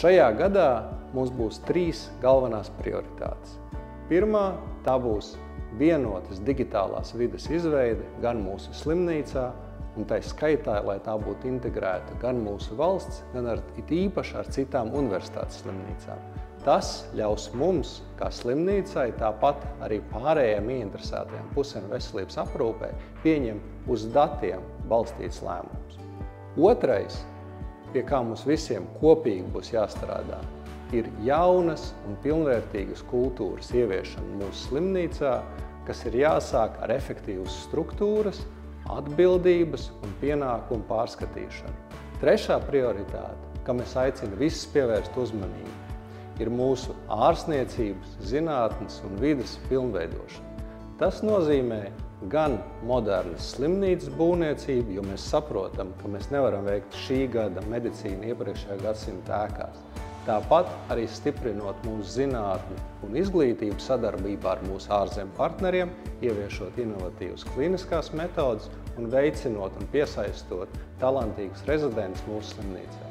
Šajā gadā mums būs 3 galvenās prioritātes. Pirmā, tā būs vienotas digitālās vides izveide gan mūsu slimnīcā, un tai skaitā, lai tā būtu integrēta gan mūsu valsts, gan it īpaši ar citām universitātes slimnīcām. Tas ļaus mums, kā slimnīcai, tāpat arī pārējiem ieinteresētajām pusēm veselības aprūpē, pieņemt uz datiem balstīts lēmums. Otrais, pie kā mums visiem kopīgi būs jāstrādā, ir jaunas un pilnvērtīgas kultūras ieviešana mūsu slimnīcā, kas ir jāsāk ar efektīvas struktūras, atbildības un pienākumu pārskatīšanu. Trešā prioritāte, kam es aicinu visus pievērst uzmanību, ir mūsu ārstniecības, zinātnes un vides pilnveidošana. Tas nozīmē gan modernas slimnīcas būvniecību, jo mēs saprotam, ka mēs nevaram veikt šī gada medicīnu iepriekšējā gadsimta ēkās. Tāpat arī stiprinot mūsu zinātni un izglītību sadarbībā ar mūsu ārzemju partneriem, ieviešot inovatīvas kliniskās metodes un veicinot un piesaistot talantīgus rezidentus mūsu slimnīcā.